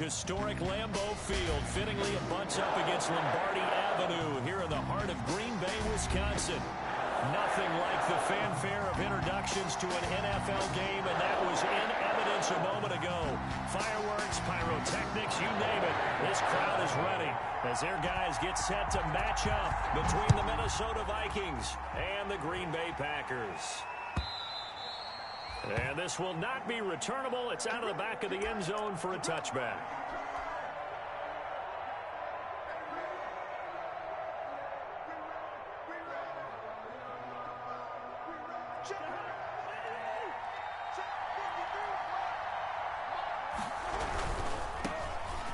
Historic Lambeau Field, fittingly it butts up against Lombardi Avenue here in the heart of Green Bay, Wisconsin. Nothing like the fanfare of introductions to an NFL game, and that was in evidence a moment ago. Fireworks, pyrotechnics, you name it. This crowd is ready as their guys get set to match up between the Minnesota Vikings and the Green Bay Packers. And this will not be returnable. It's out of the back of the end zone for a touchback.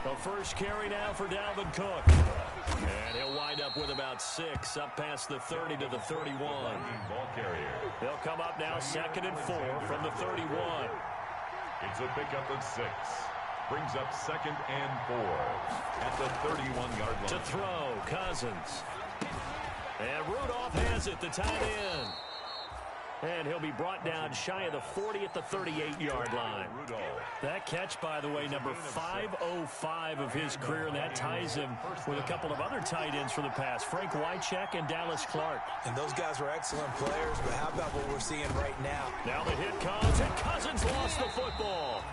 The first carry now for Dalvin Cook. And he'll wind up with about 6, up past the 30 to the 31. Ball carrier. They'll come up now 2nd and 4 from the 31. It's a pickup of 6. Brings up 2nd and 4 at the 31-yard line. To throw, Cousins. And Rudolph has it, the tight end. And he'll be brought down shy of the 40 at the 38-yard line. That catch, by the way, number 505 of his career, and that ties him with a couple of other tight ends for the past, Frank Wycheck and Dallas Clark. And those guys were excellent players, but how about what we're seeing right now? Now the hit comes, and Cousins lost the football.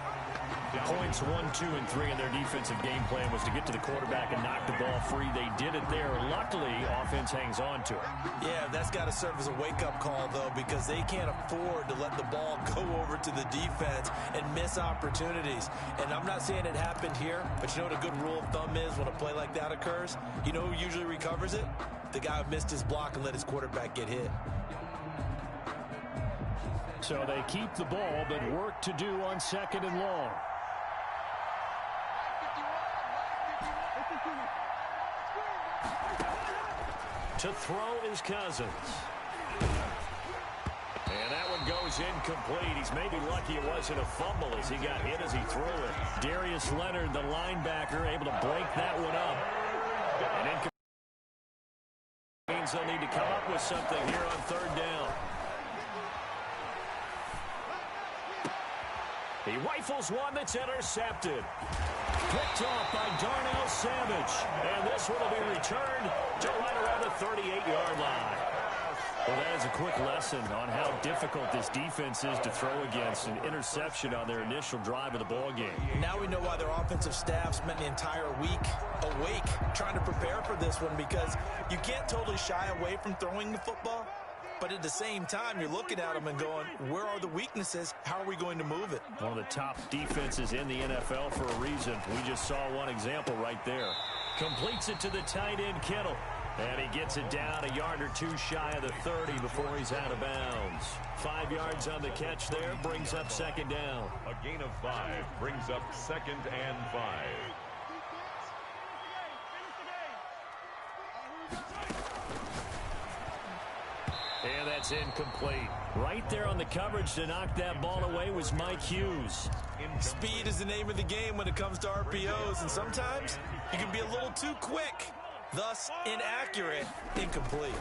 Points 1, 2, and 3 in their defensive game plan was to get to the quarterback and knock the ball free. They did it there. Luckily, offense hangs on to it. Yeah, that's got to serve as a wake-up call, though, because they can't afford to let the ball go over to the defense and miss opportunities. And I'm not saying it happened here, but you know what a good rule of thumb is when a play like that occurs? You know who usually recovers it? The guy who missed his block and let his quarterback get hit. So they keep the ball, but work to do on 2nd and long. To throw is Cousins. And that one goes incomplete. He's maybe lucky it wasn't a fumble as he got hit as he threw it. Darius Leonard, the linebacker, able to break that one up. And incomplete means they'll need to come up with something here on 3rd down. He rifles one that's intercepted. Picked off by Darnell Savage. And this one will be returned to right around the 38-yard line. Well, that is a quick lesson on how difficult this defense is to throw against. An interception on their initial drive of the ball game. Now we know why their offensive staff spent the entire week awake trying to prepare for this one, because you can't totally shy away from throwing the football. But at the same time, you're looking at them and going, where are the weaknesses? How are we going to move it? One of the top defenses in the NFL for a reason. We just saw one example right there. Completes it to the tight end, Kittle. And he gets it down a yard or 2 shy of the 30 before he's out of bounds. 5 yards on the catch there, brings up 2nd down. A gain of 5 brings up 2nd and 5. And that's incomplete. Right there on the coverage to knock that ball away was Mike Hughes. Speed is the name of the game when it comes to RPOs, and sometimes you can be a little too quick, thus inaccurate, incomplete.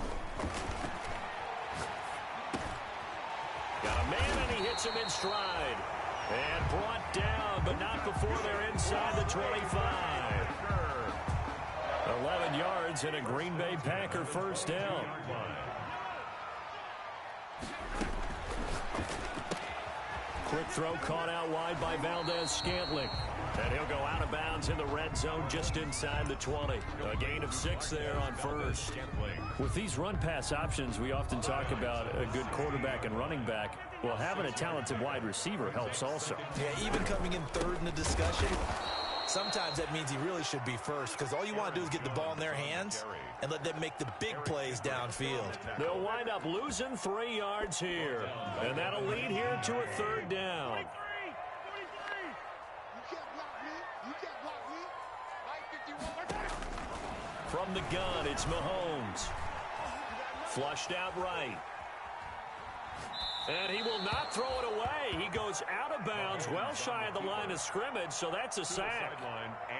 Got a man, and he hits him in stride. And brought down, but not before they're inside the 25. 11 yards and a Green Bay Packer first down. Quick throw caught out wide by Valdez-Scantling. And he'll go out of bounds in the red zone just inside the 20. A gain of 6 there on first. With these run-pass options, we often talk about a good quarterback and running back. Well, having a talented wide receiver helps also. Yeah, even coming in 3rd in the discussion, sometimes that means he really should be first, because all you want to do is get the ball in their hands and let them make the big plays downfield. They'll wind up losing 3 yards here, and that'll lead here to a 3rd down. From the gun, it's Mahomes. Flushed out right. And he will not throw it away. He goes of bounds, well shy of the line of scrimmage, so that's a sack.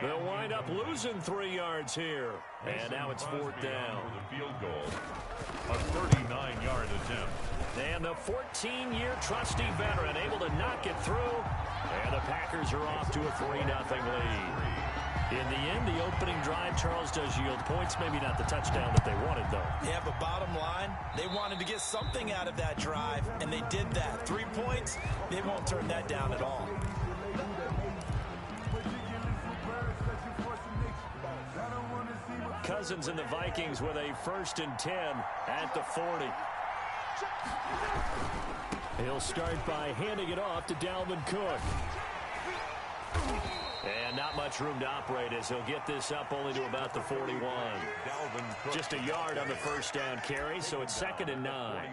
They'll wind up losing 3 yards here. And now it's 4th down. The field goal. A 39-yard attempt. And the 14-year trusty veteran able to knock it through. And the Packers are off to a 3-0 lead. In the end, the opening drive, Charles, does yield points. Maybe not the touchdown that they wanted, though. Yeah, but bottom line, they wanted to get something out of that drive, and they did that. 3 points, they won't turn that down at all. Cousins and the Vikings with a 1st and 10 at the 40. He'll start by handing it off to Dalvin Cook. And not much room to operate as he'll get this up only to about the 41. Just a yard on the 1st down carry, so it's 2nd and 9.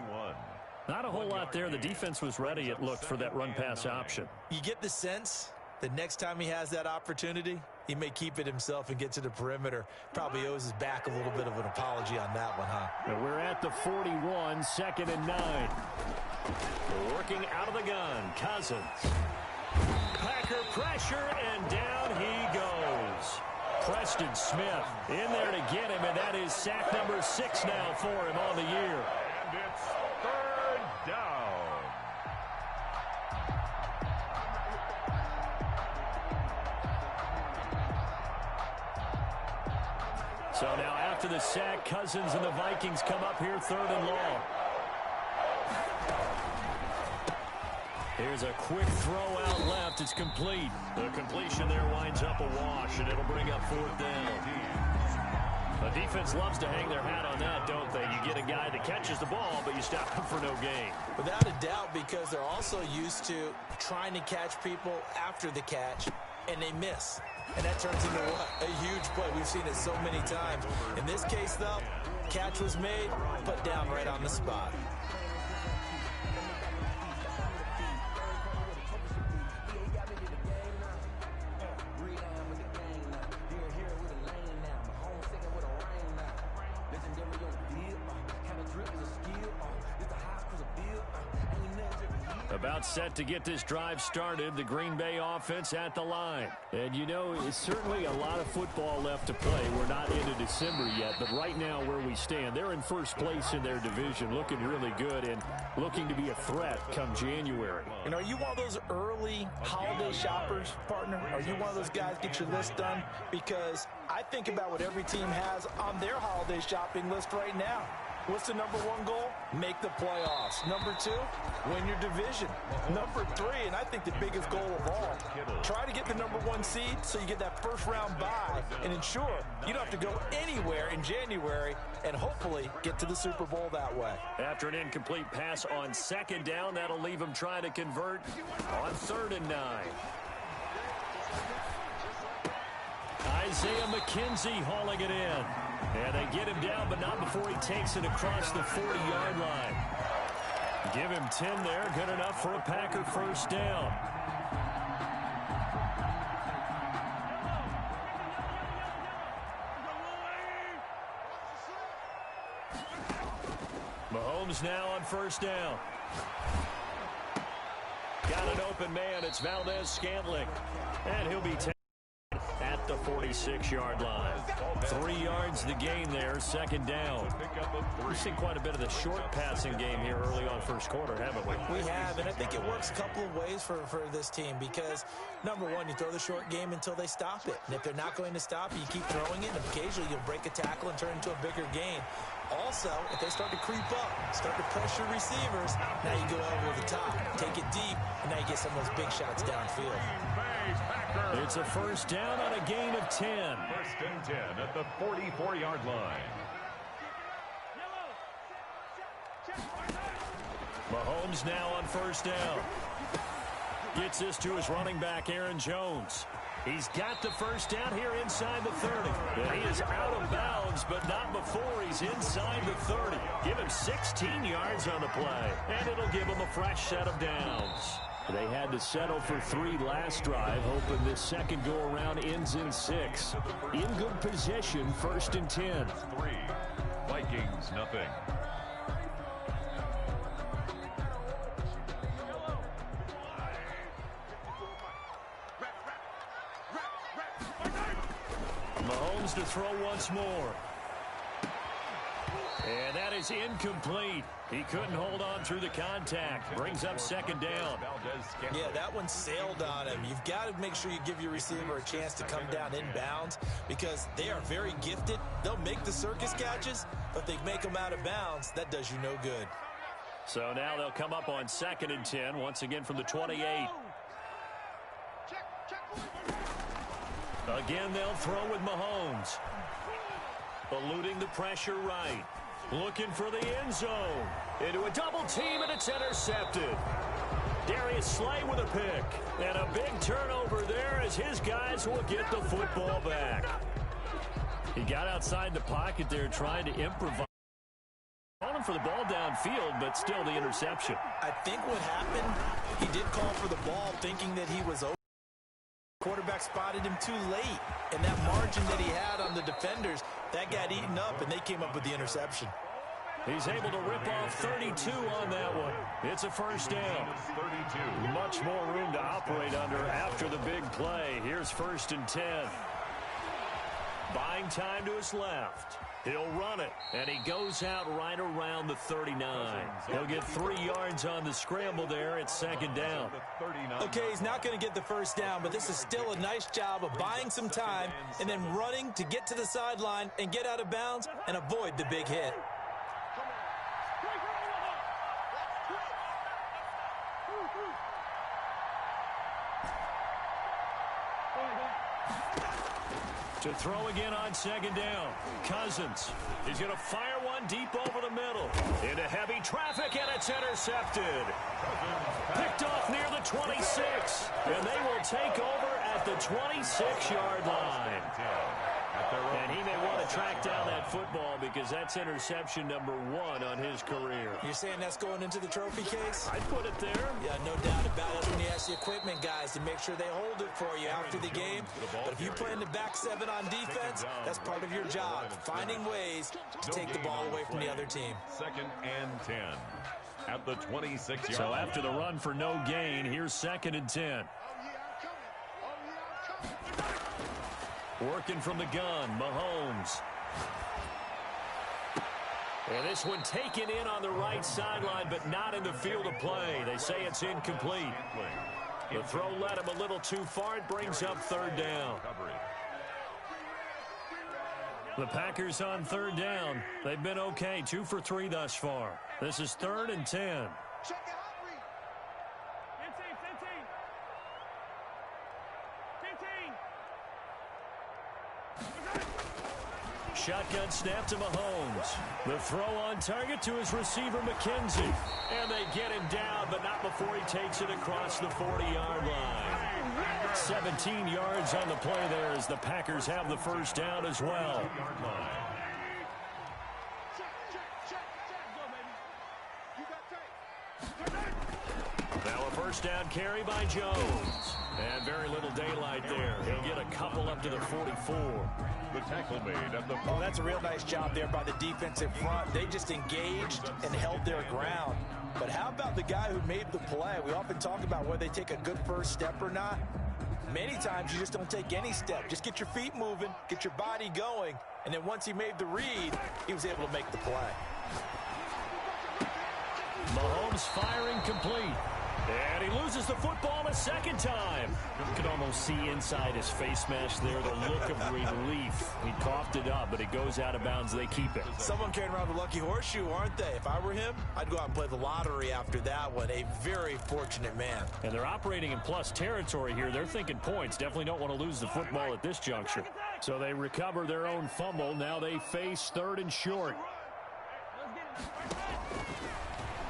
Not a whole lot there. The defense was ready, it looked, for that run-pass option. You get the sense that next time he has that opportunity, he may keep it himself and get to the perimeter. Probably owes his back a little bit of an apology on that one, huh? And we're at the 41, 2nd and 9. Working out of the gun, Cousins. Packer pressure, and down he goes. Preston Smith in there to get him, and that is sack number 6 now for him on the year. And it's 3rd down. So now after the sack, Cousins and the Vikings come up here 3rd and long. Here's a quick throw out left. It's complete. The completion there winds up a wash, and it'll bring up 4th down. The defense loves to hang their hat on that, don't they? You get a guy that catches the ball, but you stop him for no gain. Without a doubt, because they're also used to trying to catch people after the catch, and they miss. And that turns into what? A huge play. We've seen it so many times. In this case, though, catch was made, put down right on the spot. About set to get this drive started, the Green Bay offense at the line. And, you know, it's certainly a lot of football left to play. We're not into December yet, but right now where we stand, they're in 1st place in their division, looking really good and looking to be a threat come January. And are you one of those early holiday shoppers, partner? Are you one of those guys get your list done? Because I think about what every team has on their holiday shopping list right now. What's the number 1 goal? Make the playoffs. Number 2, win your division. Number 3, and I think the biggest goal of all, try to get the number 1 seed so you get that 1st round bye and ensure you don't have to go anywhere in January and hopefully get to the Super Bowl that way. After an incomplete pass on 2nd down, that'll leave him trying to convert on 3rd and 9. Isaiah McKenzie hauling it in. And they get him down, but not before he takes it across the 40-yard line. Give him 10 there. Good enough for a Packer 1st down. Mahomes now on 1st down. Got an open man. It's Valdez-Scantling. And he'll be taken at the 46-yard line. 3 yards the gain there, 2nd down. We've seen quite a bit of the short passing game here early on 1st quarter, haven't we? We have, and I think it works a couple of ways for this team because, number 1, you throw the short game until they stop it. And if they're not going to stop you keep throwing it, and occasionally you'll break a tackle and turn into a bigger gain. Also, if they start to creep up, start to pressure receivers, now you go over the top, take it deep, and now you get some of those big shots downfield. It's a 1st down on a gain of 10. 1st and 10 at the 44-yard line. Mahomes now on 1st down. Gets this to his running back, Aaron Jones. He's got the 1st down here inside the 30. And he is out of bounds, but not before he's inside the 30. Give him 16 yards on the play, and it'll give him a fresh set of downs. They had to settle for 3 last drive, hoping this second go-around ends in 6. In good position, 1st and 10. 3. Vikings, nothing. Mahomes to throw once more. And that is incomplete. He couldn't hold on through the contact. Brings up second down. Yeah, that one sailed on him. You've got to make sure you give your receiver a chance to come down inbounds because they are very gifted. They'll make the circus catches, but if they make them out of bounds, that does you no good. So now they'll come up on 2nd and 10, once again from the 28. Again, they'll throw with Mahomes. Eluding the pressure right. Looking for the end zone. Into a double team, and it's intercepted. Darius Slay with a pick. And a big turnover there as his guys will get the football back. He got outside the pocket there trying to improvise. Calling for the ball downfield, but still the interception. I think what happened, he did call for the ball thinking that he was open. Quarterback spotted him too late, and that margin that he had on the defenders, that got eaten up, and they came up with the interception. He's able to rip off 32 on that one. It's a first down. 32. Much more room to operate under after the big play. Here's 1st and 10. Buying time to his left. He'll run it, and he goes out right around the 39. He'll get 3 yards on the scramble there. It's 2nd down. Okay, he's not going to get the first down, but this is still a nice job of buying some time and then running to get to the sideline and get out of bounds and avoid the big hit. To throw again on 2nd down. Cousins. He's going to fire one deep over the middle. Into heavy traffic, and it's intercepted. Picked off near the 26. And they will take over at the 26-yard line. And he may want to track down that football because that's interception number 1 on his career. You're saying that's going into the trophy case? I'd put it there. Yeah, no doubt about it. When you ask the equipment guys to make sure they hold it for you after the game. But if you play in the back 7 on defense, that's part of your job, finding ways to take the ball away from the other team. 2nd and 10 at the 26-yard. So after the run for no gain, here's 2nd and 10. Working from the gun, Mahomes. And this one taken in on the right sideline, but not in the field of play. They say it's incomplete. The throw led him a little too far. It brings up 3rd down. The Packers on 3rd down. They've been okay, 2 for 3 thus far. This is 3rd and 10. Shotgun snap to Mahomes. The throw on target to his receiver, McKenzie. And they get him down, but not before he takes it across the 40-yard line. 17 yards on the play there as the Packers have the first down as well. Now a first down carry by Jones. And very little daylight there. He'll get a couple up to the 44. The tackle made at the... Oh, that's a real nice job there by the defensive front. They just engaged and held their ground. But how about the guy who made the play? We often talk about whether they take a good first step or not. Many times you just don't take any step. Just get your feet moving, get your body going, and then once he made the read, he was able to make the play. Mahomes firing complete. And he loses the football a second time. You can almost see inside his face mask there the look of relief. He coughed it up, but it goes out of bounds. They keep it. Someone carrying around the lucky horseshoe, aren't they? If I were him, I'd go out and play the lottery after that one. A very fortunate man. And they're operating in plus territory here. They're thinking points. Definitely don't want to lose the football at this juncture. So they recover their own fumble. Now they face 3rd and short.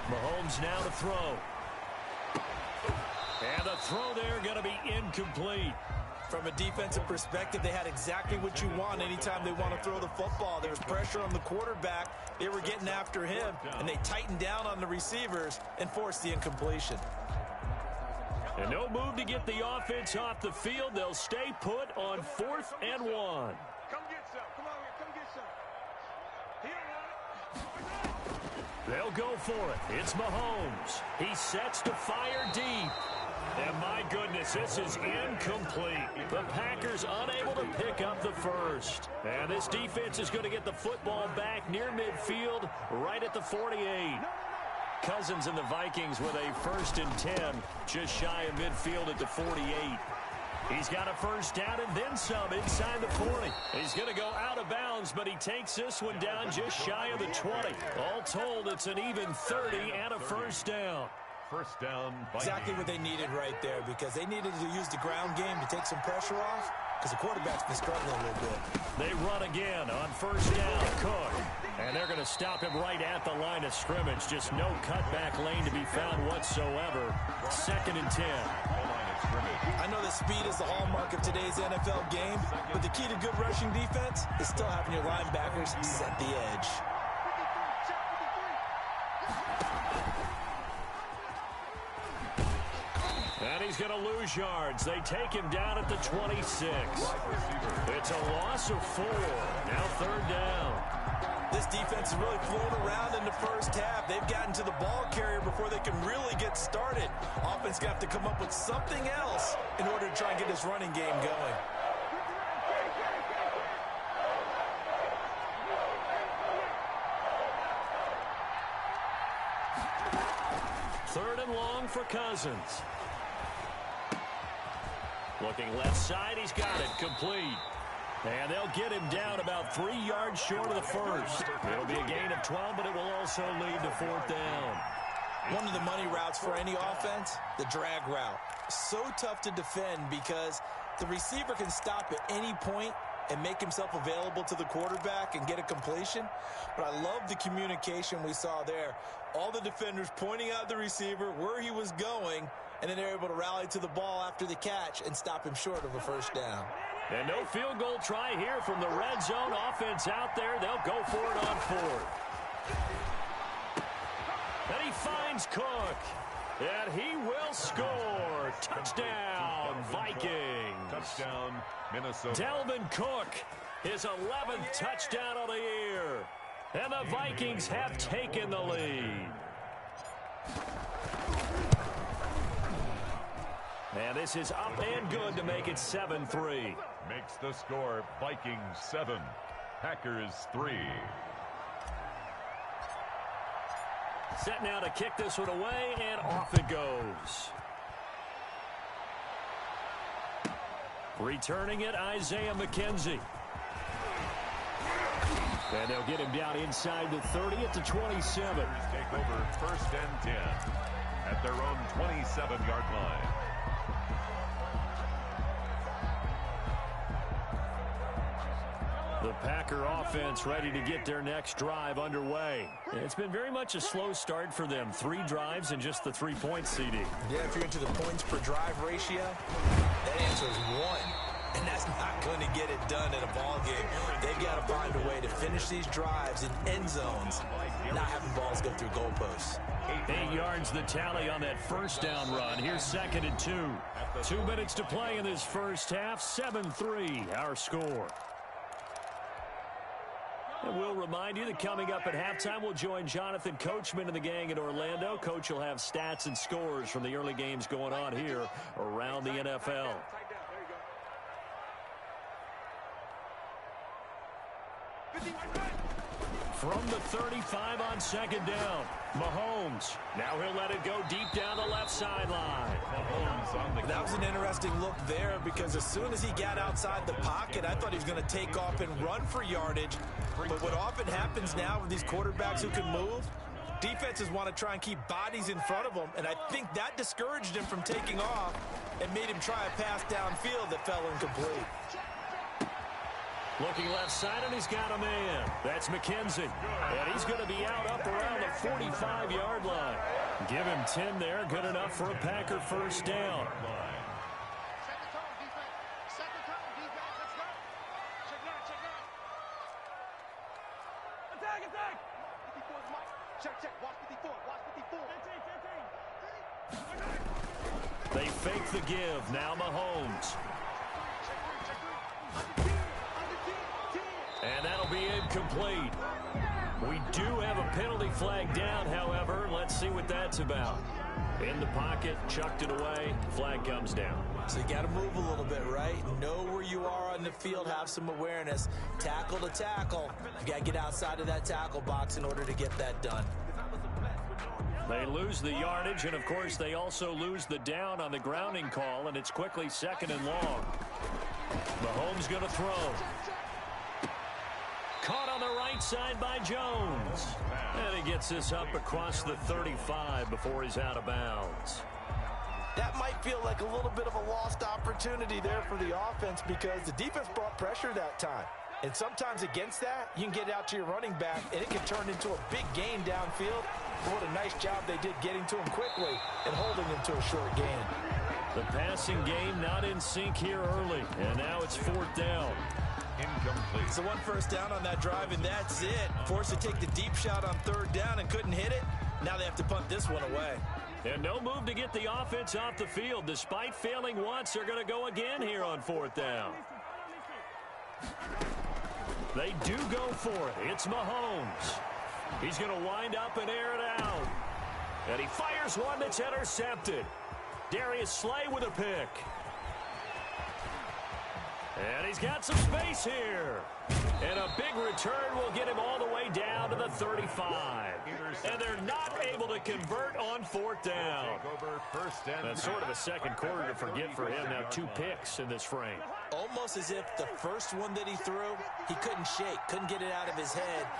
Mahomes now to throw. And the throw there going to be incomplete. From a defensive perspective, they had exactly what you want anytime they want to throw the football. There was pressure on the quarterback. They were getting after him, and they tightened down on the receivers and forced the incompletion. And no move to get the offense off the field. They'll stay put on 4th and 1. Come get some. Come on here. Come get some. They'll go for it. It's Mahomes. He sets to fire deep. And my goodness, goodness, this is incomplete. The Packers unable to pick up the first. And this defense is going to get the football back near midfield, right at the 48. Cousins and the Vikings with a 1st and 10, just shy of midfield at the 48. He's got a first down and then some inside the 40. He's going to go out of bounds, but he takes this one down just shy of the 20. All told, it's an even 30 and a first down. First down. Exactly what they needed right there, because they needed to use the ground game to take some pressure off, because the quarterback's been struggling a little bit. They run again on first down. Cook. And they're going to stop him right at the line of scrimmage. Just no cutback lane to be found whatsoever. 2nd and 10. I know that speed is the hallmark of today's NFL game, but the key to good rushing defense is still having your linebackers set the edge. And he's going to lose yards. They take him down at the 26. It's a loss of 4. Now 3rd down. This defense has really flown around in the first half. They've gotten to the ball carrier before they can really get started. Offense going to have to come up with something else in order to try and get this running game going. Third and long for Cousins. Looking left side, he's got it, complete. And they'll get him down about 3 yards short of the first. It'll be a gain of 12, but it will also lead to 4th down. One of the money routes for any offense, the drag route. So tough to defend because the receiver can stop at any point and make himself available to the quarterback and get a completion. But I love the communication we saw there. All the defenders pointing out the receiver, where he was going, and then they're able to rally to the ball after the catch and stop him short of a first down. And no field goal try here from the red zone offense out there. They'll go for it on 4th. And he finds Cook. And he will score. Touchdown, Vikings. Touchdown, Minnesota. Dalvin Cook, his 11th touchdown of the year. And the Vikings have taken the lead. And this is up and good to make it 7-3. Makes the score Vikings 7, Packers 3. Set now to kick this one away, and off it goes. Returning it, Isaiah McKenzie. And they'll get him down inside the 30 at the 27. Take over 1st and 10 at their own 27-yard line. The Packer offense ready to get their next drive underway. It's been very much a slow start for them. 3 drives and just the 3 points, CD. Yeah, if you're into the points per drive ratio, that answer is 1. And that's not going to get it done in a ball game. They've got to find a way to finish these drives in end zones, not having balls go through goalposts. 8 yards the tally on that first down run. Here's 2nd and 2. 2 minutes to play in this first half. 7-3 our score. And we'll remind you that coming up at halftime, we'll join Jonathan Coachman and the gang in Orlando. Coach will have stats and scores from the early games going on here around the NFL. From the 35 on 2nd down, Mahomes. Now he'll let it go deep down the left sideline. That was an interesting look there because as soon as he got outside the pocket, I thought he was going to take off and run for yardage. But what often happens now with these quarterbacks who can move, defenses want to try and keep bodies in front of them, and I think that discouraged him from taking off and made him try a pass downfield that fell incomplete. Looking left side, and he's got a man. That's McKenzie. And he's going to be out up around the 45-yard line. Give him 10 there. Good enough for a Packer first down. They fake the give. Now Mahomes. And that'll be incomplete. We do have a penalty flag down, however. Let's see what that's about. In the pocket, chucked it away, flag comes down. So you got to move a little bit, right? Know where you are on the field, have some awareness. Tackle to tackle. You got to get outside of that tackle box in order to get that done. They lose the yardage, and of course they also lose the down on the grounding call, and it's quickly 2nd and long. Mahomes going to throw. Caught on the right side by Jones. And he gets this up across the 35 before he's out of bounds. That might feel like a little bit of a lost opportunity there for the offense because the defense brought pressure that time. And sometimes against that, you can get out to your running back, and it can turn into a big gain downfield. But what a nice job they did getting to him quickly and holding him to a short gain. The passing game not in sync here early, and now it's 4th down. Incomplete. So 1 first down on that drive, and that's it. Forced to take the deep shot on 3rd down and couldn't hit it. Now they have to punt this one away. And no move to get the offense off the field. Despite failing once, they're going to go again here on 4th down. They do go for it. It's Mahomes. He's going to wind up and air it out. And he fires one that's intercepted. Darius Slay with a pick. And he's got some space here. And a big return will get him all the way down to the 35. And they're not able to convert on 4th down. That's sort of a second quarter to forget for him. Now 2 picks in this frame. Almost as if the first one that he threw, he couldn't shake, couldn't get it out of his head.